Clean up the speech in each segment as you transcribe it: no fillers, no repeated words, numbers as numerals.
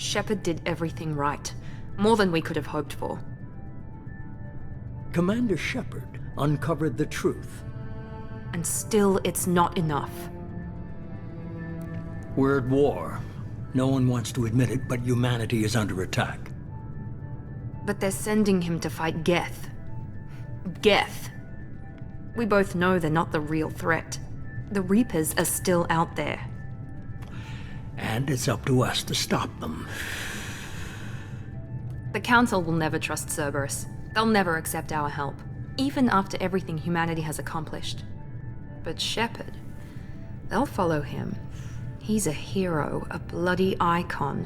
Shepard did everything right. More than we could have hoped for. Commander Shepard uncovered the truth. And still, it's not enough. We're at war. No one wants to admit it, but humanity is under attack. But they're sending him to fight Geth. Geth. We both know they're not the real threat. The Reapers are still out there. And it's up to us to stop them. The Council will never trust Cerberus. They'll never accept our help, even after everything humanity has accomplished. But Shepard, they'll follow him. He's a hero, a bloody icon.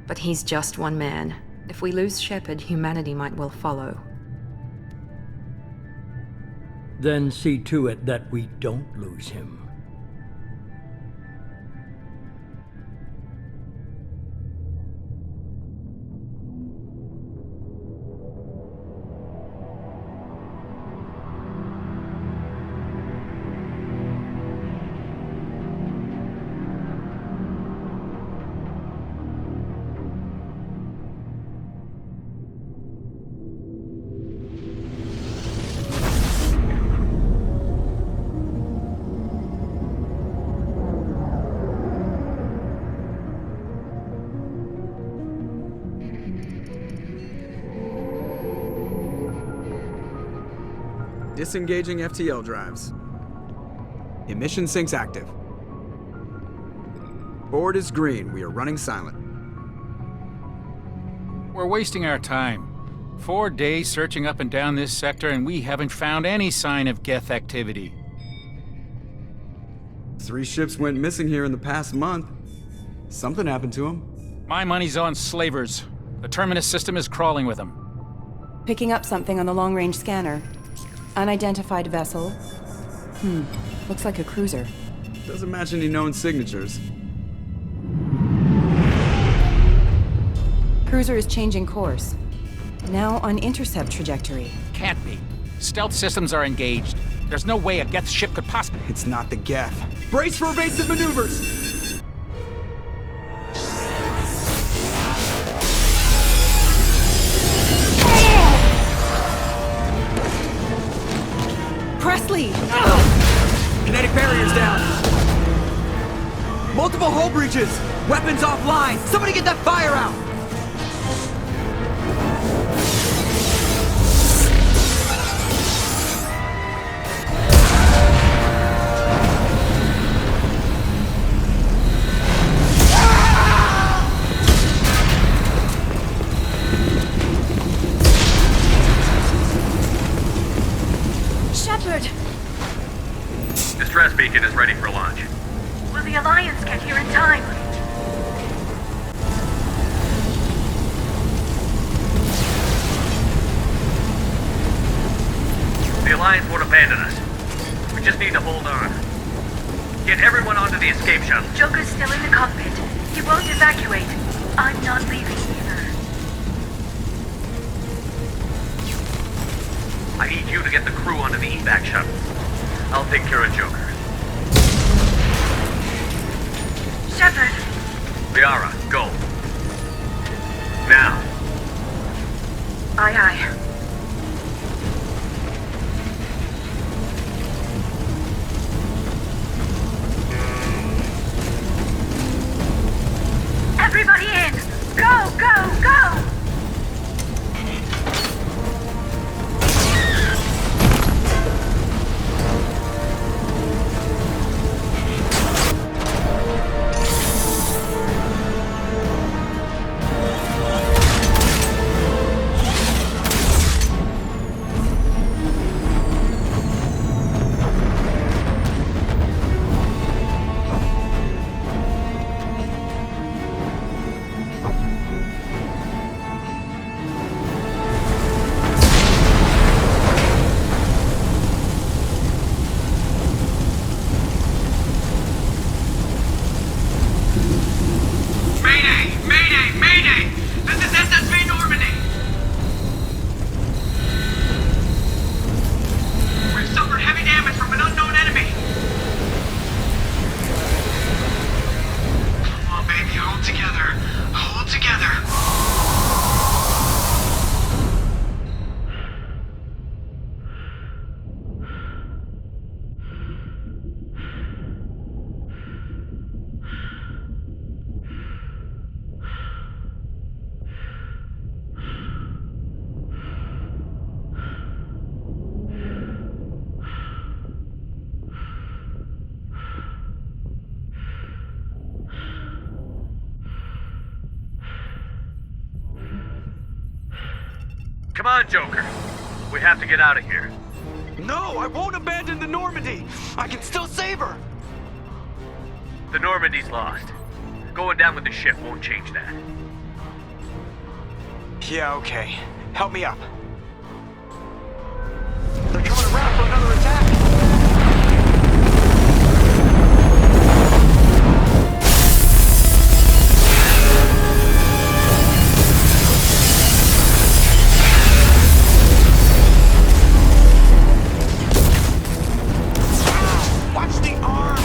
But he's just one man. If we lose Shepard, humanity might well follow. Then see to it that we don't lose him. Disengaging FTL drives. Emission sinks active. Board is green. We are running silent. We're wasting our time. 4 days searching up and down this sector, and we haven't found any sign of Geth activity. 3 ships went missing here in the past month. Something happened to them. My money's on slavers. The Terminus system is crawling with them. Picking up something on the long-range scanner. Unidentified vessel. Looks like a cruiser. Doesn't match any known signatures. Cruiser is changing course. Now on intercept trajectory. Can't be. Stealth systems are engaged. There's no way a Geth ship could possibly... It's not the Geth. Brace for evasive maneuvers! Presley! Kinetic barriers down! Multiple hull breaches! Weapons offline! Somebody get that fire out! Shepard! Distress beacon is ready for launch. Will the Alliance get here in time? The Alliance won't abandon us. We just need to hold on. Get everyone onto the escape shuttle. Joker's still in the cockpit. He won't evacuate. I'm not leaving either. I need you to get the crew onto the evac shuttle. I'll take care of Joker. Shepard! Liara, go. Now. Aye, aye. Everybody in! Go, go, go! Come on, Joker. We have to get out of here. No, I won't abandon the Normandy! I can still save her! The Normandy's lost. Going down with the ship won't change that. Yeah, okay. Help me up. They're coming around for another attack! Watch the arm!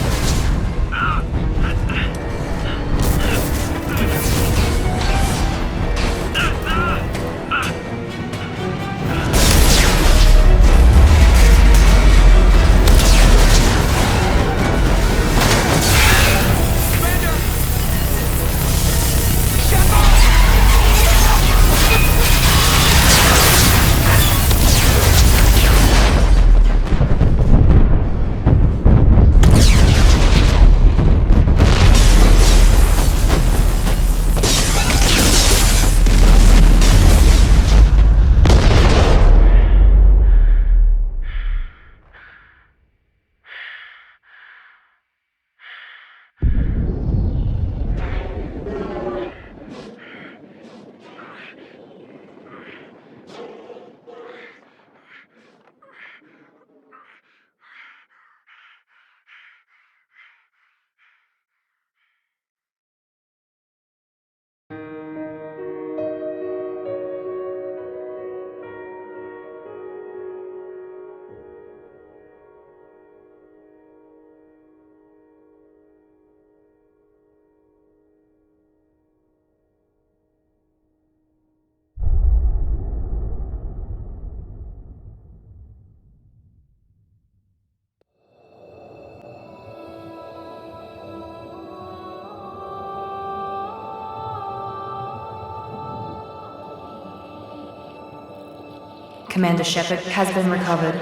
Commander Shepard has been recovered.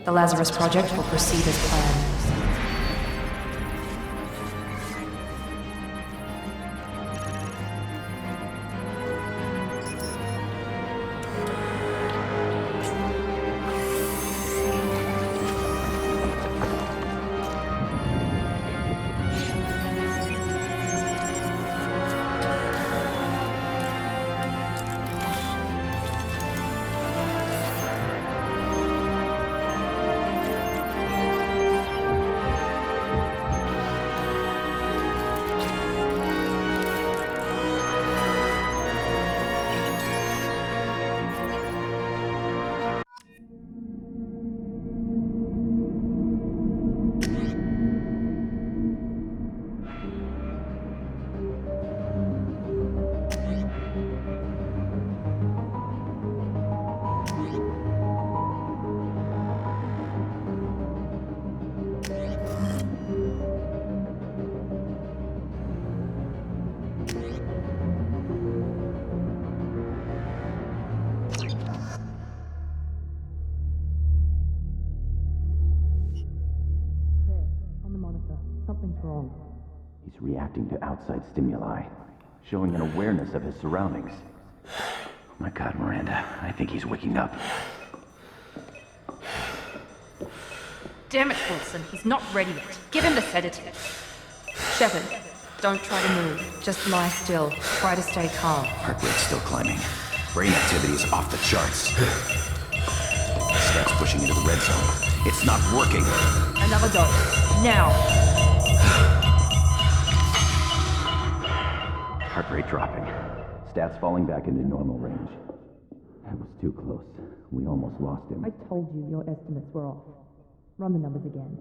The Lazarus project will proceed as planned. He's reacting to outside stimuli, showing an awareness of his surroundings. Oh my God, Miranda, I think he's waking up. Damn it, Wilson, he's not ready yet. Give him the sedative. Shepard, don't try to move. Just lie still. Try to stay calm. Heart rate's still climbing. Brain activity is off the charts. Steps pushing into the red zone. It's not working. Another dose. Now. Heart rate dropping. Stats falling back into normal range. That was too close. We almost lost him. I told you your estimates were off. Run the numbers again.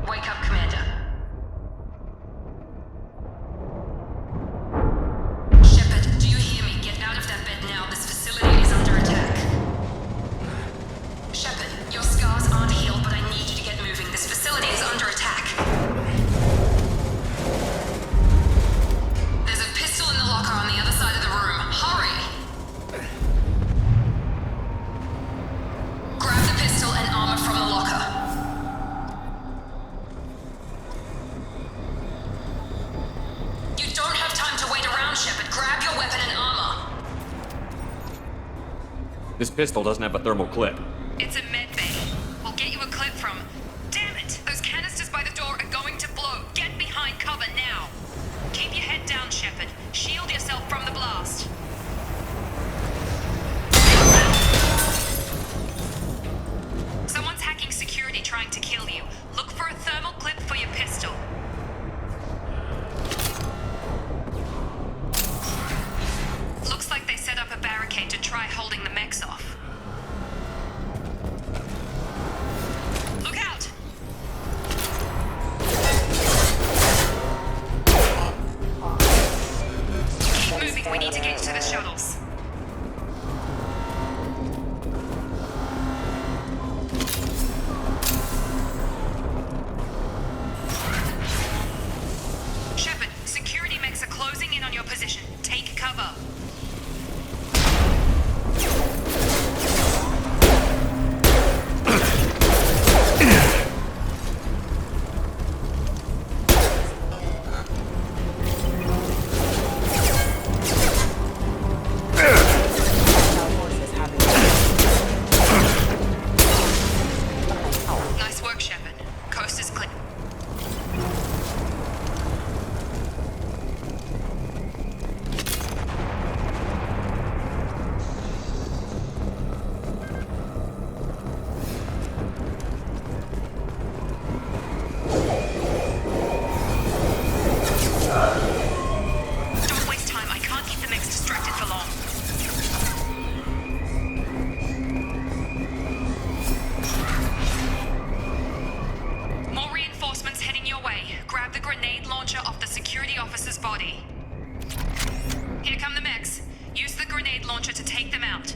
Wake up, Commander. Shepard, do you hear me? Get out of that bed now. This facility is under attack. Shepard, your scars aren't healed, but I need you to get moving. This facility is under attack. This pistol doesn't have a thermal clip. It's a med bay. We'll get you a clip from... Damn it! Those canisters by the door are going to blow. Get behind cover now. Keep your head down, Shepard. Shield yourself from the blast. Someone's hacking security trying to kill you. Look for a thermal clip for your pistol. Looks like they set up a barricade to try holding the mechs off. Look out! Keep moving, we need to get to the shuttles. Shepard, security mechs are closing in on your position. Take cover. Nice work, Shepard. Coast is clear. Don't waste time. I can't keep the mechs distracted for long. More reinforcements heading your way. Grab the grenade launcher off the security officer's body. Here come the mechs. Use the grenade launcher to take them out.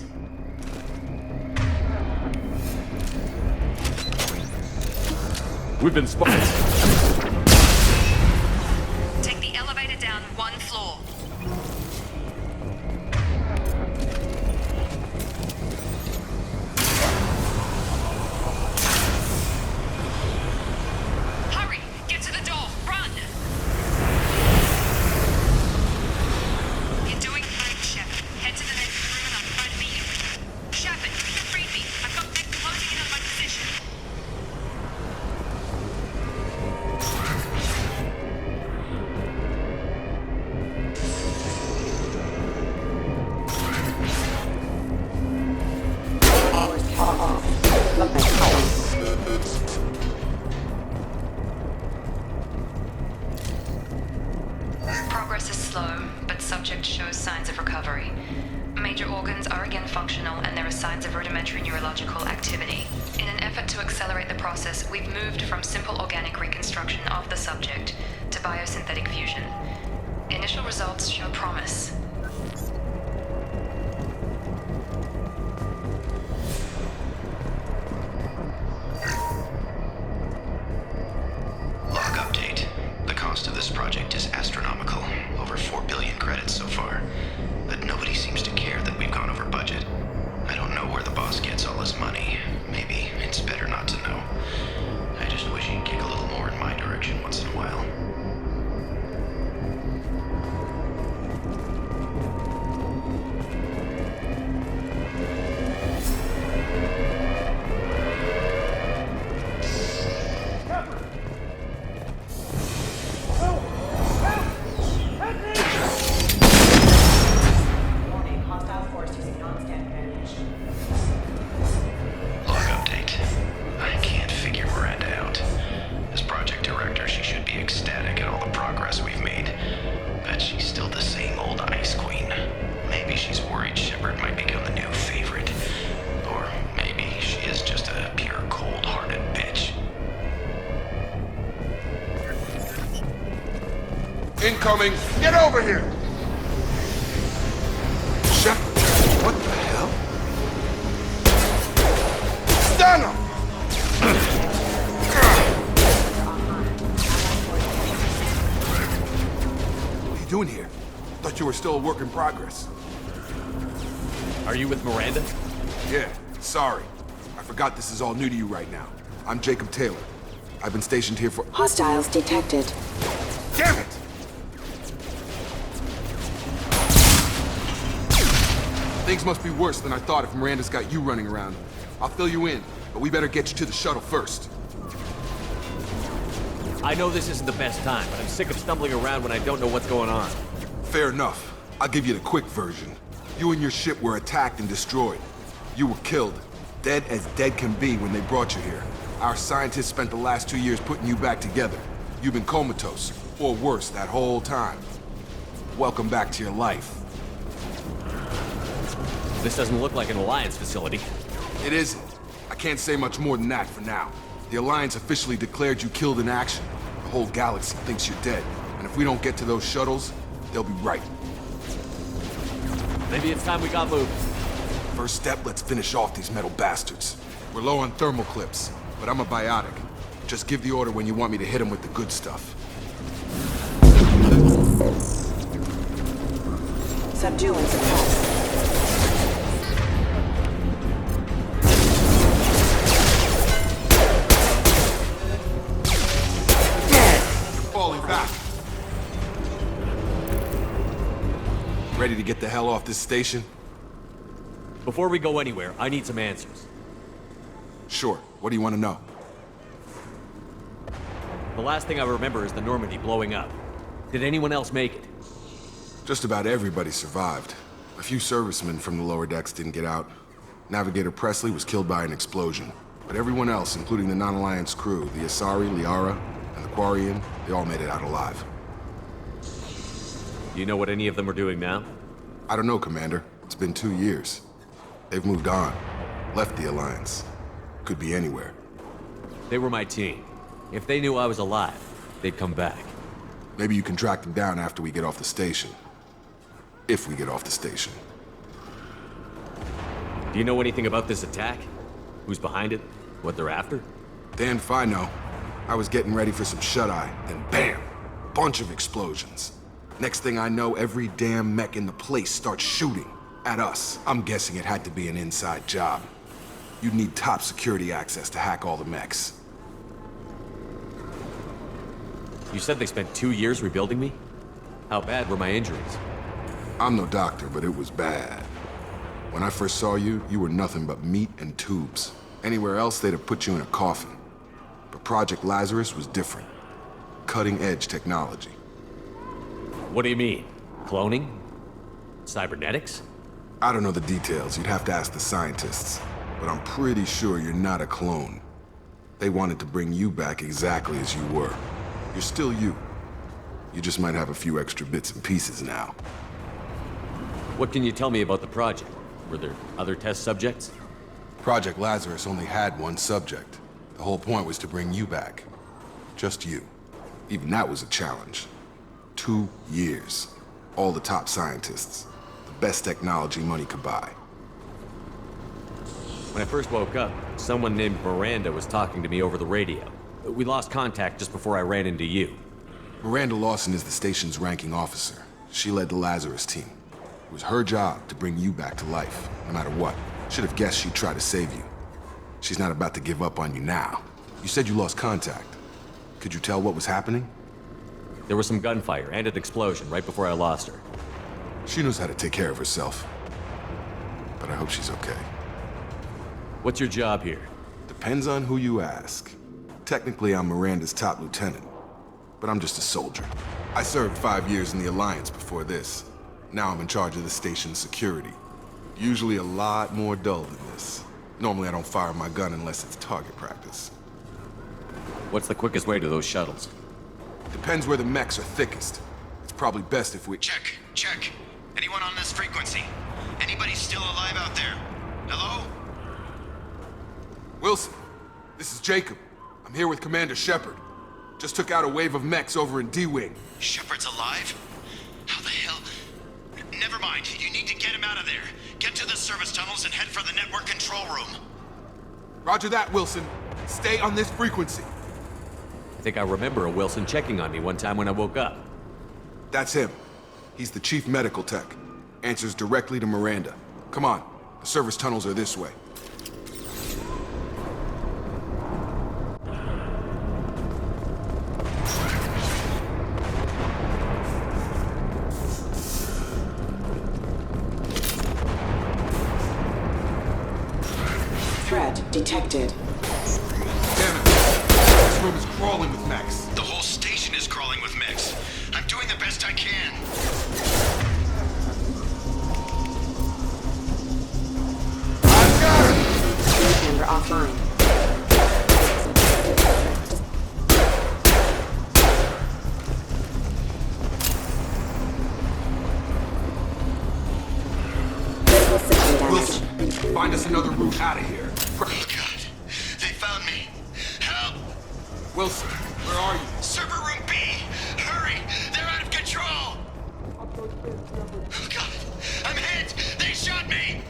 We've been spotted. Take the elevator down one floor. Hurry! Get to the door! Run! You're doing great, Shepard. Head to the next room and I'll try to beat you. Shepard, read me. I've got mechs closing in on my position. Progress is slow, but subject shows signs of recovery. Major organs are again functional, and there are signs of rudimentary neurological activity. In an effort to accelerate the process, we've moved from simple organic reconstruction of the subject to biosynthetic fusion. Initial results show promise. Log update. The cost of this project is astronomical. Over 4 billion credits so far. But nobody seems to care that we've gone over budget. I don't know where the boss gets all his money. Maybe it's better not to know. I just wish he'd kick a little more in my direction once in a while. Log update. I can't figure Miranda out. As project director, she should be ecstatic at all the progress we've made. But she's still the same old ice queen. Maybe she's worried Shepard might become the new favorite. Or maybe she is just a pure cold-hearted bitch. Incoming! Get over here! Shepard, what the hell? Stun him! What are you doing here? Thought you were still a work in progress. Are you with Miranda? Yeah, sorry. I forgot this is all new to you right now. I'm Jacob Taylor. I've been stationed here for— Hostiles detected. Damn it! Things must be worse than I thought if Miranda's got you running around. I'll fill you in, but we better get you to the shuttle first. I know this isn't the best time, but I'm sick of stumbling around when I don't know what's going on. Fair enough. I'll give you the quick version. You and your ship were attacked and destroyed. You were killed. Dead as dead can be when they brought you here. Our scientists spent the last 2 years putting you back together. You've been comatose, or worse, that whole time. Welcome back to your life. This doesn't look like an Alliance facility. It isn't. I can't say much more than that for now. The Alliance officially declared you killed in action. The whole galaxy thinks you're dead. And if we don't get to those shuttles, they'll be right. Maybe it's time we got moving. First step, let's finish off these metal bastards. We're low on thermal clips, but I'm a biotic. Just give the order when you want me to hit them with the good stuff. Subdue and suppress. Falling back. Ready to get the hell off this station? Before we go anywhere, I need some answers. Sure. What do you want to know? The last thing I remember is the Normandy blowing up. Did anyone else make it? Just about everybody survived. A few servicemen from the lower decks didn't get out. Navigator Presley was killed by an explosion. But everyone else, including the non-Alliance crew, the Asari, Liara, and the Quarian, they all made it out alive. Do you know what any of them are doing now? I don't know, Commander. It's been 2 years. They've moved on. Left the Alliance. Could be anywhere. They were my team. If they knew I was alive, they'd come back. Maybe you can track them down after we get off the station. If we get off the station. Do you know anything about this attack? Who's behind it? What they're after? Damn if I know. I was getting ready for some shut-eye, then bam! Bunch of explosions. Next thing I know, every damn mech in the place starts shooting. At us. I'm guessing it had to be an inside job. You'd need top security access to hack all the mechs. You said they spent 2 years rebuilding me? How bad were my injuries? I'm no doctor, but it was bad. When I first saw you, you were nothing but meat and tubes. Anywhere else, they'd have put you in a coffin. But Project Lazarus was different. Cutting-edge technology. What do you mean? Cloning? Cybernetics? I don't know the details. You'd have to ask the scientists. But I'm pretty sure you're not a clone. They wanted to bring you back exactly as you were. You're still you. You just might have a few extra bits and pieces now. What can you tell me about the project? Were there other test subjects? Project Lazarus only had one subject. The whole point was to bring you back. Just you. Even that was a challenge. 2 years. All the top scientists. The best technology money could buy. When I first woke up, someone named Miranda was talking to me over the radio. We lost contact just before I ran into you. Miranda Lawson is the station's ranking officer. She led the Lazarus team. It was her job to bring you back to life, no matter what. Should have guessed she'd try to save you. She's not about to give up on you now. You said you lost contact. Could you tell what was happening? There was some gunfire and an explosion right before I lost her. She knows how to take care of herself. But I hope she's okay. What's your job here? Depends on who you ask. Technically, I'm Miranda's top lieutenant. But I'm just a soldier. I served 5 years in the Alliance before this. Now I'm in charge of the station's security. Usually a lot more dull than this. Normally I don't fire my gun unless it's target practice. What's the quickest way to those shuttles? Depends where the mechs are thickest. It's probably best if we... Check. Anyone on this frequency? Anybody still alive out there? Hello? Wilson, this is Jacob. I'm here with Commander Shepard. Just took out a wave of mechs over in D-Wing. Shepard's alive? How the hell? Never mind. You need to get him out of there. Get to the service tunnels and head for the network control room. Roger that, Wilson. Stay on this frequency. I think I remember a Wilson checking on me one time when I woke up. That's him. He's the chief medical tech. Answers directly to Miranda. Come on. The service tunnels are this way. detected. Damn it. This room is crawling with mechs. The whole station is crawling with mechs. I'm doing the best I can. I've got it! Camera offline. Wilson, find us another route out of here. Oh God, they found me. Help! Wilson, where are you? Server room B! Hurry! They're out of control! Oh God, I'm hit! They shot me!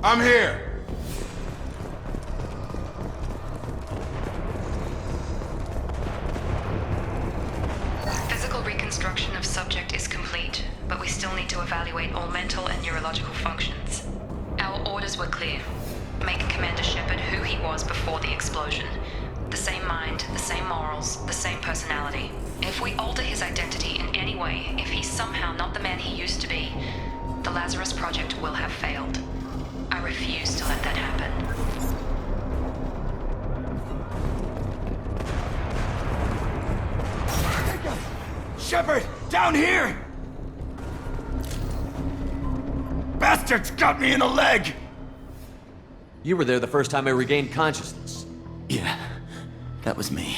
I'm here. Physical reconstruction of subject is complete, but we still need to evaluate all mental and neurological functions. Our orders were clear. Make Commander Shepard who he was before the explosion. The same mind, the same morals, the same personality. If we alter his identity in any way, if he's somehow not the man he used to be, the Lazarus Project will have failed. I refuse to let that happen. Shepard! Down here! Bastards got me in the leg! You were there the first time I regained consciousness. Yeah, that was me.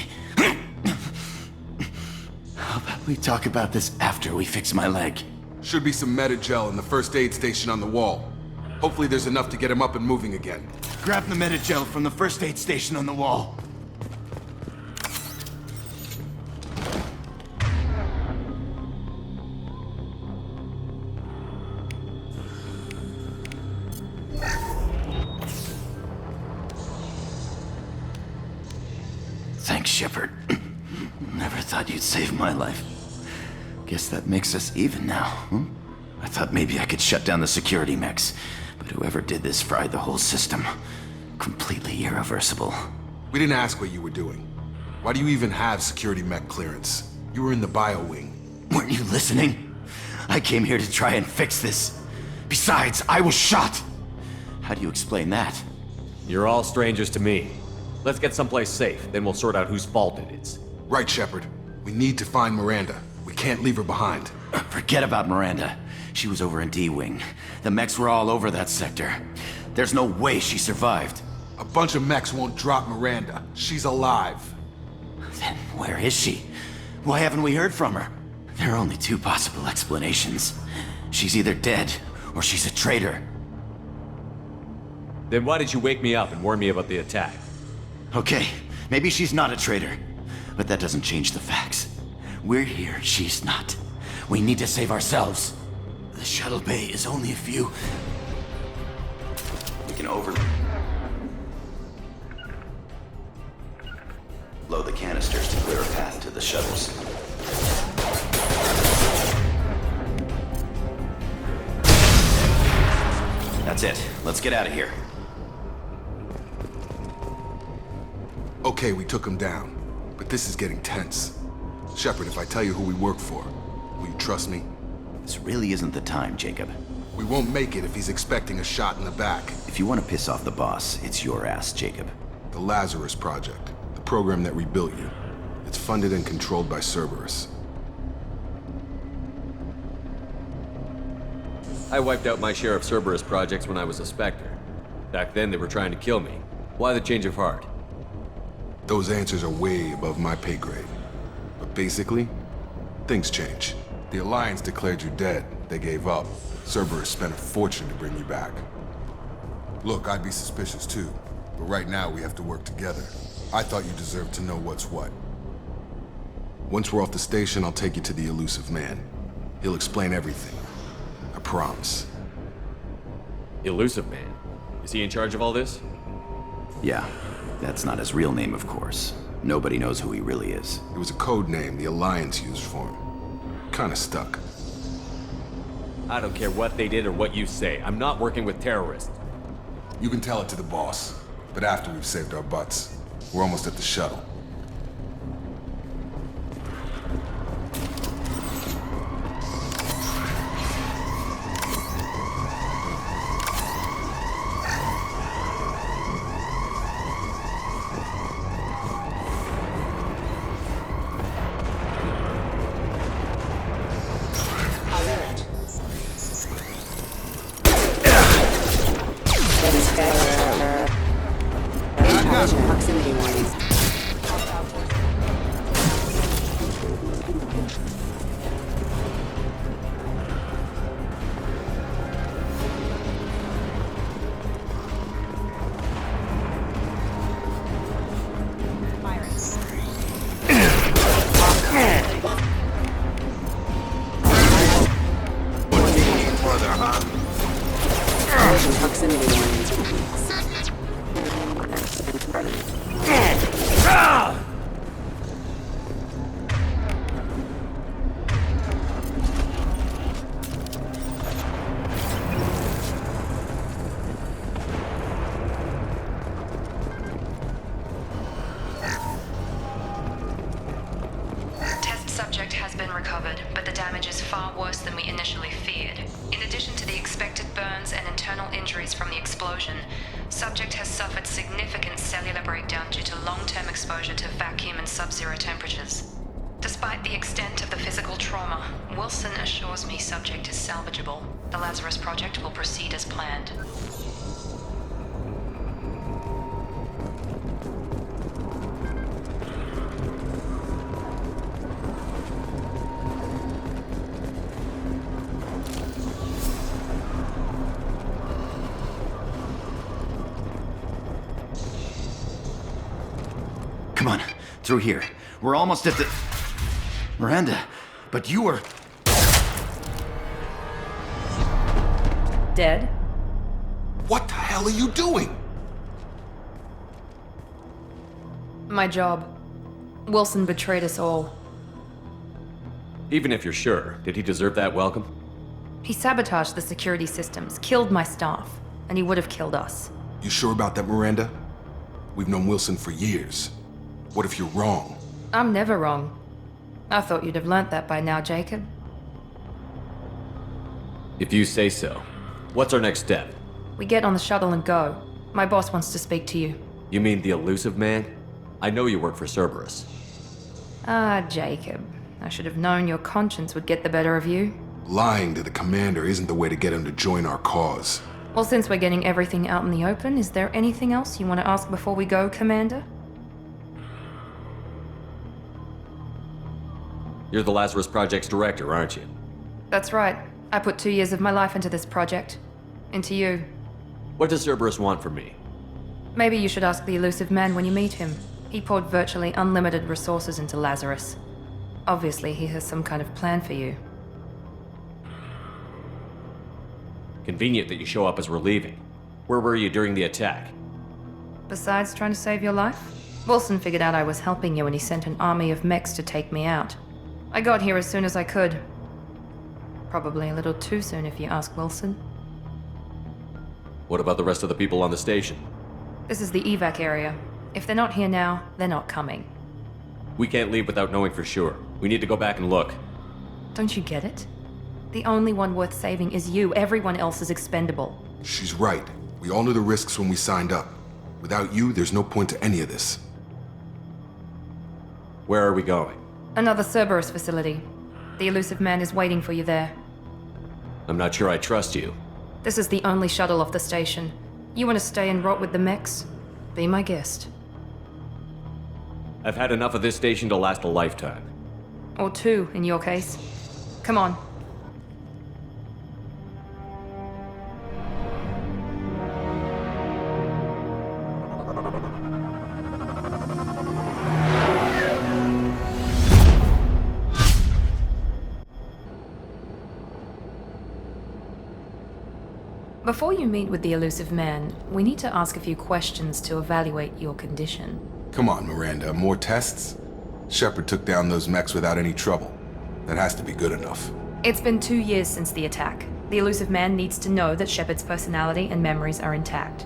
How about we talk about this after we fix my leg? Should be some Medi-gel in the first aid station on the wall. Hopefully there's enough to get him up and moving again. Grab the Medi-gel from the first aid station on the wall. Thanks, Shepard. Never thought you'd save my life. Guess that makes us even now, huh? I thought maybe I could shut down the security mechs, but whoever did this fried the whole system. Completely irreversible. We didn't ask what you were doing. Why do you even have security mech clearance? You were in the bio wing. Weren't you listening? I came here to try and fix this. Besides, I was shot. How do you explain that? You're all strangers to me. Let's get someplace safe, then we'll sort out whose fault it is. Right, Shepard. We need to find Miranda. We can't leave her behind. Forget about Miranda. She was over in D-Wing. The mechs were all over that sector. There's no way she survived. A bunch of mechs won't drop Miranda. She's alive. Then where is she? Why haven't we heard from her? There are only two possible explanations. She's either dead, or she's a traitor. Then why did you wake me up and warn me about the attack? Okay, maybe she's not a traitor, but that doesn't change the facts. We're here, she's not. We need to save ourselves. The shuttle bay is only a few... We can load the canisters to clear a path to the shuttles. That's it. Let's get out of here. Okay, we took him down, but this is getting tense. Shepard, if I tell you who we work for, will you trust me? This really isn't the time, Jacob. We won't make it if he's expecting a shot in the back. If you want to piss off the boss, it's your ass, Jacob. The Lazarus Project, the program that rebuilt you. It's funded and controlled by Cerberus. I wiped out my share of Cerberus projects when I was a Spectre. Back then they were trying to kill me. Why the change of heart? Those answers are way above my pay grade. But basically, things change. The Alliance declared you dead. They gave up. Cerberus spent a fortune to bring you back. Look, I'd be suspicious too, but right now we have to work together. I thought you deserved to know what's what. Once we're off the station, I'll take you to the Illusive Man. He'll explain everything. I promise. Illusive Man? Is he in charge of all this? Yeah. That's not his real name, of course. Nobody knows who he really is. It was a code name the Alliance used for him. Kinda stuck. I don't care what they did or what you say. I'm not working with terrorists. You can tell it to the boss, but after we've saved our butts. We're almost at the shuttle. Collision proximity warnings. Collision proximity warnings. Test subject has been recovered, but the damage is far worse than we initially feared. In addition to the expected burns and internal injuries from the explosion, subject has suffered significant cellular breakdown due to long-term exposure to vacuum and sub-zero temperatures. Despite the extent of the physical trauma, Wilson assures me subject is salvageable. The Lazarus project will proceed as planned. Come on, through here. We're almost at the... Miranda, but you were... Dead? What the hell are you doing? My job. Wilson betrayed us all. Even if you're sure, did he deserve that welcome? He sabotaged the security systems, killed my staff, and he would have killed us. You sure about that, Miranda? We've known Wilson for years. What if you're wrong? I'm never wrong. I thought you'd have learnt that by now, Jacob. If you say so. What's our next step? We get on the shuttle and go. My boss wants to speak to you. You mean the Illusive Man? I know you work for Cerberus. Ah, Jacob. I should have known your conscience would get the better of you. Lying to the commander isn't the way to get him to join our cause. Well, since we're getting everything out in the open, is there anything else you want to ask before we go, Commander? You're the Lazarus Project's director, aren't you? That's right. I put 2 years of my life into this project. Into you. What does Cerberus want from me? Maybe you should ask the Illusive Man when you meet him. He poured virtually unlimited resources into Lazarus. Obviously, he has some kind of plan for you. Convenient that you show up as we're leaving. Where were you during the attack? Besides trying to save your life, Wilson figured out I was helping you and he sent an army of mechs to take me out. I got here as soon as I could. Probably a little too soon if you ask Wilson. What about the rest of the people on the station? This is the evac area. If they're not here now, they're not coming. We can't leave without knowing for sure. We need to go back and look. Don't you get it? The only one worth saving is you. Everyone else is expendable. She's right. We all knew the risks when we signed up. Without you, there's no point to any of this. Where are we going? Another Cerberus facility. The Illusive Man is waiting for you there. I'm not sure I trust you. This is the only shuttle off the station. You want to stay and rot with the mechs? Be my guest. I've had enough of this station to last a lifetime. Or 2, in your case. Come on. Before you meet with the Illusive Man, we need to ask a few questions to evaluate your condition. Come on, Miranda, more tests? Shepard took down those mechs without any trouble. That has to be good enough. It's been 2 years since the attack. The Illusive Man needs to know that Shepard's personality and memories are intact.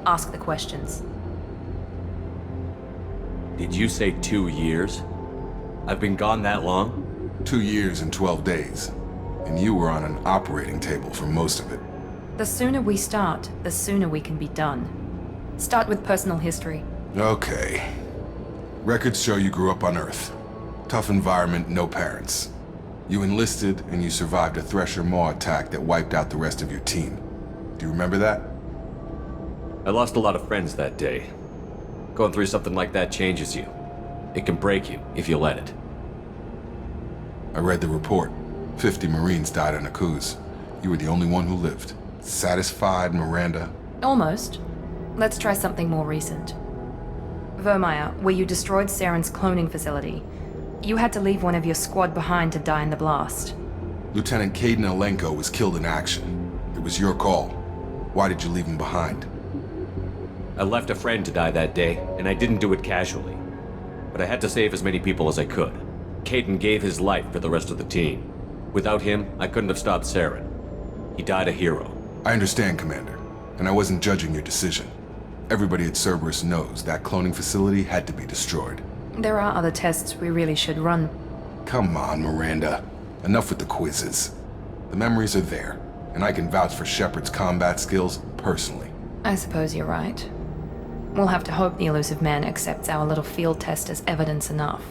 Ask the questions. Did you say 2 years? I've been gone that long? 2 years and 12 days. And you were on an operating table for most of it. The sooner we start, the sooner we can be done. Start with personal history. Okay. Records show you grew up on Earth. Tough environment, no parents. You enlisted and you survived a Thresher Maw attack that wiped out the rest of your team. Do you remember that? I lost a lot of friends that day. Going through something like that changes you. It can break you if you let it. I read the report. 50 Marines died on a cruise. You were the only one who lived. Satisfied, Miranda? Almost. Let's try something more recent. Vermeer, where you destroyed Saren's cloning facility, you had to leave one of your squad behind to die in the blast. Lieutenant Caden Alenko was killed in action. It was your call. Why did you leave him behind? I left a friend to die that day, and I didn't do it casually. But I had to save as many people as I could. Caden gave his life for the rest of the team. Without him, I couldn't have stopped Saren. He died a hero. I understand, Commander, and I wasn't judging your decision. Everybody at Cerberus knows that cloning facility had to be destroyed. There are other tests we really should run. Come on, Miranda. Enough with the quizzes. The memories are there, and I can vouch for Shepard's combat skills personally. I suppose you're right. We'll have to hope the Illusive Man accepts our little field test as evidence enough.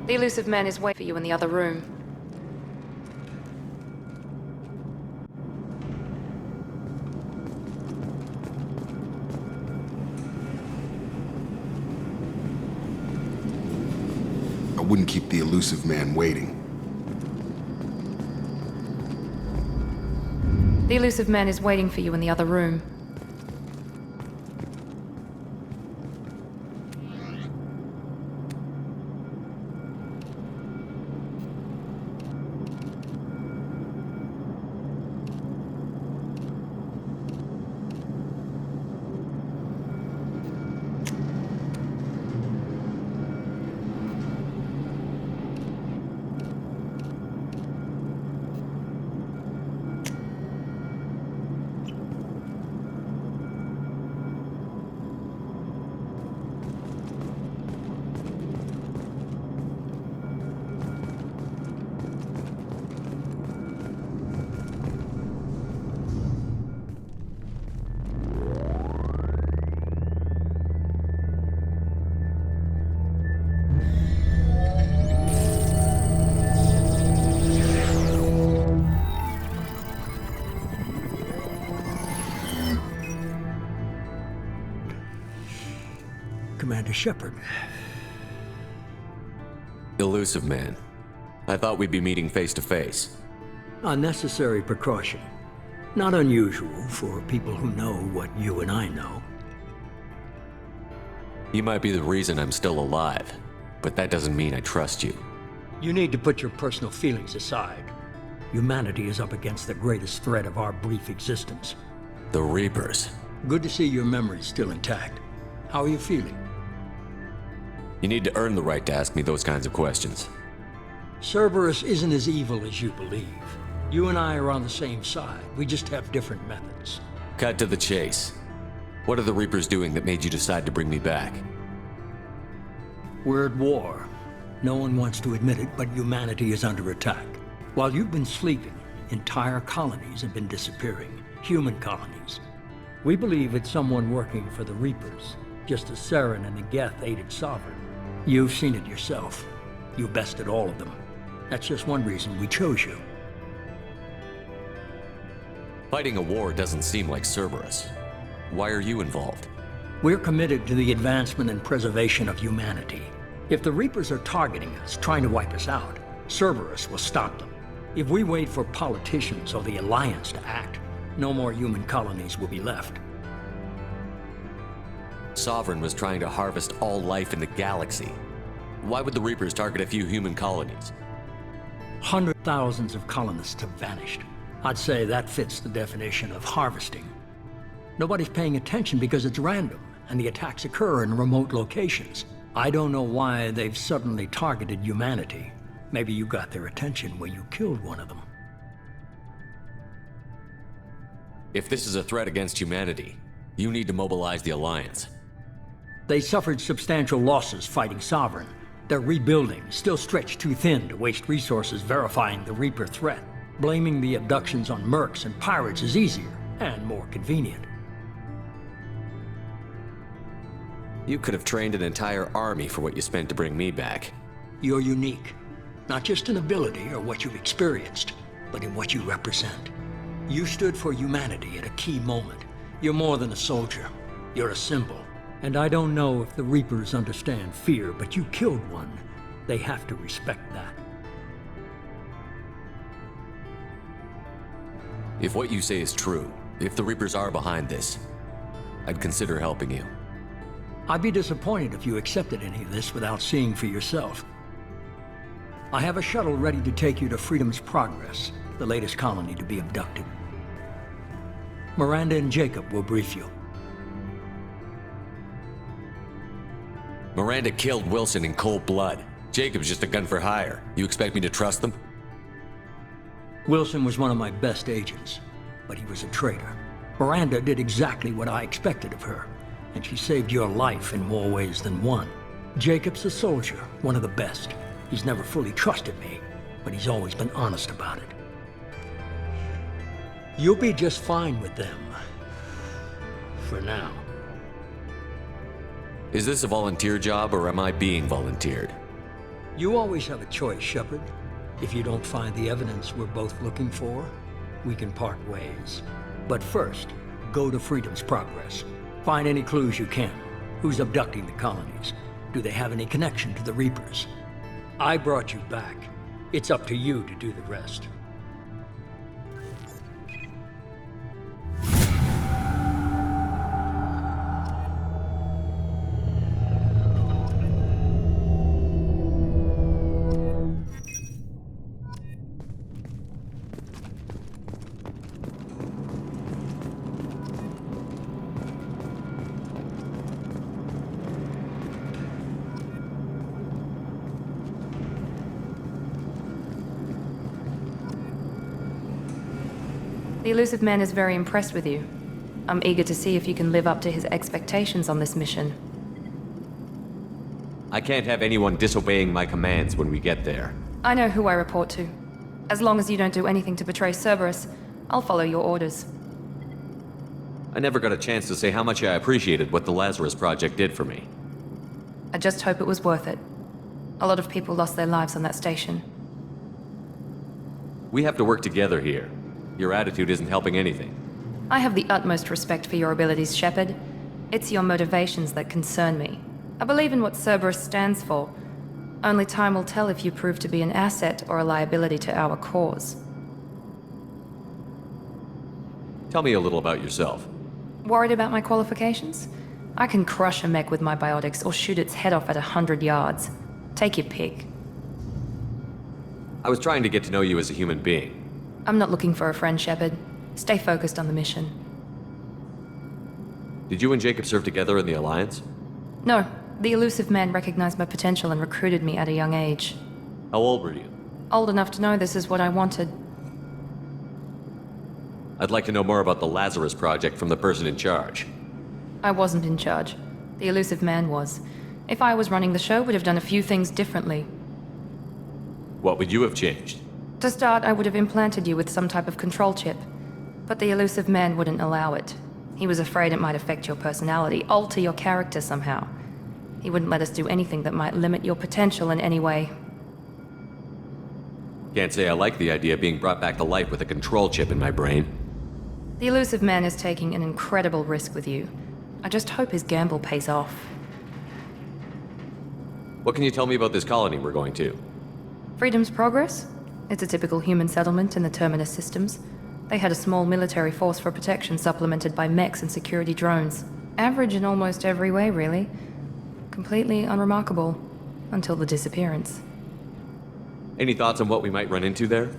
The Illusive Man is waiting for you in the other room. I wouldn't keep the Illusive Man waiting. The Illusive Man is waiting for you in the other room. Commander Shepard. Illusive Man. I thought we'd be meeting face to face. A necessary precaution. Not unusual for people who know what you and I know. You might be the reason I'm still alive, but that doesn't mean I trust you. You need to put your personal feelings aside. Humanity is up against the greatest threat of our brief existence. The Reapers. Good to see your memory's still intact. How are you feeling? You need to earn the right to ask me those kinds of questions. Cerberus isn't as evil as you believe. You and I are on the same side. We just have different methods. Cut to the chase. What are the Reapers doing that made you decide to bring me back? We're at war. No one wants to admit it, but humanity is under attack. While you've been sleeping, entire colonies have been disappearing. Human colonies. We believe it's someone working for the Reapers, just as Saren and the Geth aided Sovereign. You've seen it yourself. You bested all of them. That's just one reason we chose you. Fighting a war doesn't seem like Cerberus. Why are you involved? We're committed to the advancement and preservation of humanity. If the Reapers are targeting us, trying to wipe us out, Cerberus will stop them. If we wait for politicians or the Alliance to act, no more human colonies will be left. Sovereign was trying to harvest all life in the galaxy. Why would the Reapers target a few human colonies? Hundreds of thousands of colonists have vanished. I'd say that fits the definition of harvesting. Nobody's paying attention because it's random, and the attacks occur in remote locations. I don't know why they've suddenly targeted humanity. Maybe you got their attention when you killed one of them. If this is a threat against humanity, you need to mobilize the Alliance. They suffered substantial losses fighting Sovereign. They're rebuilding, still stretched too thin to waste resources verifying the Reaper threat. Blaming the abductions on mercs and pirates is easier and more convenient. You could have trained an entire army for what you spent to bring me back. You're unique, not just in ability or what you've experienced, but in what you represent. You stood for humanity at a key moment. You're more than a soldier. You're a symbol. And I don't know if the Reapers understand fear, but you killed one. They have to respect that. If what you say is true, if the Reapers are behind this, I'd consider helping you. I'd be disappointed if you accepted any of this without seeing for yourself. I have a shuttle ready to take you to Freedom's Progress, the latest colony to be abducted. Miranda and Jacob will brief you. Miranda killed Wilson in cold blood. Jacob's just a gun for hire. You expect me to trust them? Wilson was one of my best agents, but he was a traitor. Miranda did exactly what I expected of her, and she saved your life in more ways than one. Jacob's a soldier, one of the best. He's never fully trusted me, but he's always been honest about it. You'll be just fine with them. For now. Is this a volunteer job, or am I being volunteered? You always have a choice, Shepard. If you don't find the evidence we're both looking for, we can part ways. But first, go to Freedom's Progress. Find any clues you can. Who's abducting the colonies? Do they have any connection to the Reapers? I brought you back. It's up to you to do the rest. The Illusive Man is very impressed with you. I'm eager to see if you can live up to his expectations on this mission. I can't have anyone disobeying my commands when we get there. I know who I report to. As long as you don't do anything to betray Cerberus, I'll follow your orders. I never got a chance to say how much I appreciated what the Lazarus project did for me. I just hope it was worth it. A lot of people lost their lives on that station. We have to work together here. Your attitude isn't helping anything. I have the utmost respect for your abilities, Shepard. It's your motivations that concern me. I believe in what Cerberus stands for. Only time will tell if you prove to be an asset or a liability to our cause. Tell me a little about yourself. Worried about my qualifications? I can crush a mech with my biotics or shoot its head off at 100 yards. Take your pick. I was trying to get to know you as a human being. I'm not looking for a friend, Shepard. Stay focused on the mission. Did you and Jacob serve together in the Alliance? No. The Illusive Man recognized my potential and recruited me at a young age. How old were you? Old enough to know this is what I wanted. I'd like to know more about the Lazarus project from the person in charge. I wasn't in charge. The Illusive Man was. If I was running the show, would have done a few things differently. What would you have changed? To start, I would have implanted you with some type of control chip. But the Illusive Man wouldn't allow it. He was afraid it might affect your personality, alter your character somehow. He wouldn't let us do anything that might limit your potential in any way. Can't say I like the idea of being brought back to life with a control chip in my brain. The Illusive Man is taking an incredible risk with you. I just hope his gamble pays off. What can you tell me about this colony we're going to? Freedom's Progress? It's a typical human settlement in the Terminus systems. They had a small military force for protection supplemented by mechs and security drones. Average in almost every way, really. Completely unremarkable. Until the disappearance. Any thoughts on what we might run into there?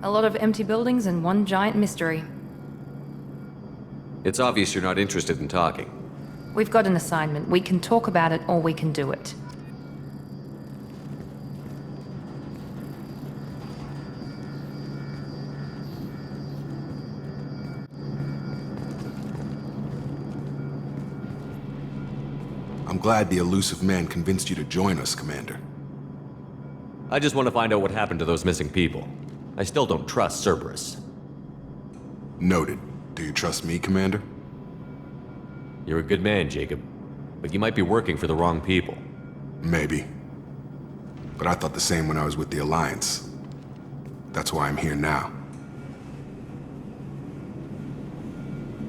A lot of empty buildings and one giant mystery. It's obvious you're not interested in talking. We've got an assignment. We can talk about it or we can do it. I'm glad the Illusive Man convinced you to join us, Commander. I just want to find out what happened to those missing people. I still don't trust Cerberus. Noted. Do you trust me, Commander? You're a good man, Jacob. But you might be working for the wrong people. Maybe. But I thought the same when I was with the Alliance. That's why I'm here now.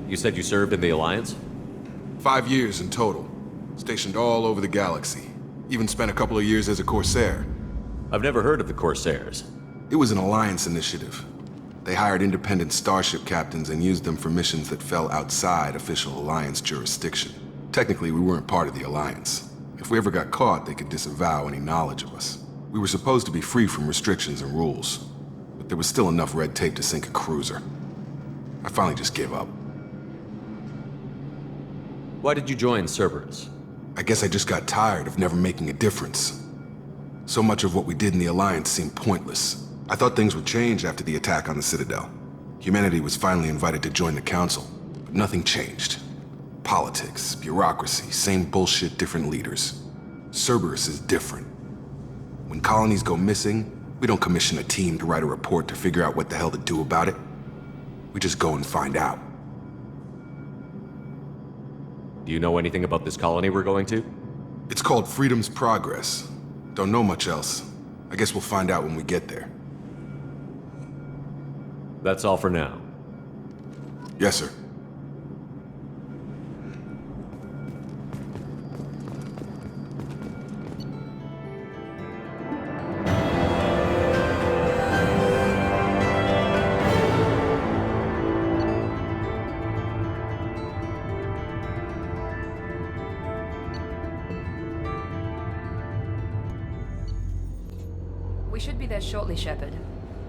You said you served in the Alliance? 5 years in total. Stationed all over the galaxy. Even spent a couple of years as a Corsair. I've never heard of the Corsairs. It was an Alliance initiative. They hired independent starship captains and used them for missions that fell outside official Alliance jurisdiction. Technically, we weren't part of the Alliance. If we ever got caught, they could disavow any knowledge of us. We were supposed to be free from restrictions and rules, but there was still enough red tape to sink a cruiser. I finally just gave up. Why did you join Cerberus? I guess I just got tired of never making a difference. So much of what we did in the Alliance seemed pointless. I thought things would change after the attack on the Citadel. Humanity was finally invited to join the Council, but nothing changed. Politics, bureaucracy, same bullshit, different leaders. Cerberus is different. When colonies go missing, we don't commission a team to write a report to figure out what the hell to do about it. We just go and find out. Do you know anything about this colony we're going to? It's called Freedom's Progress. Don't know much else. I guess we'll find out when we get there. That's all for now. Yes, sir. We should be there shortly, Shepard.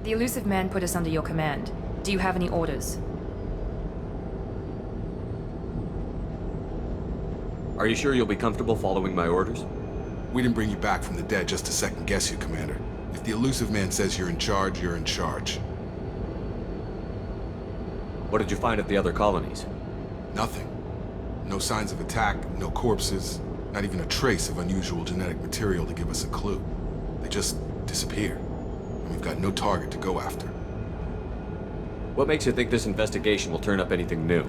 The Illusive Man put us under your command. Do you have any orders? Are you sure you'll be comfortable following my orders? We didn't bring you back from the dead just to second guess you, Commander. If the Illusive Man says you're in charge, you're in charge. What did you find at the other colonies? Nothing. No signs of attack, no corpses, not even a trace of unusual genetic material to give us a clue. They just disappear, and we've got no target to go after. What makes you think this investigation will turn up anything new?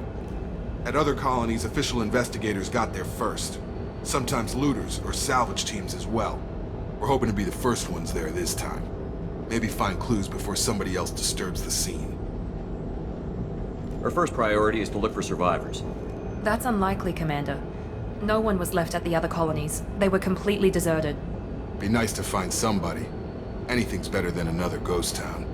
At other colonies, official investigators got there first. Sometimes looters or salvage teams as well. We're hoping to be the first ones there this time. Maybe find clues before somebody else disturbs the scene. Our first priority is to look for survivors. That's unlikely, Commander. No one was left at the other colonies. They were completely deserted. Be nice to find somebody. Anything's better than another ghost town.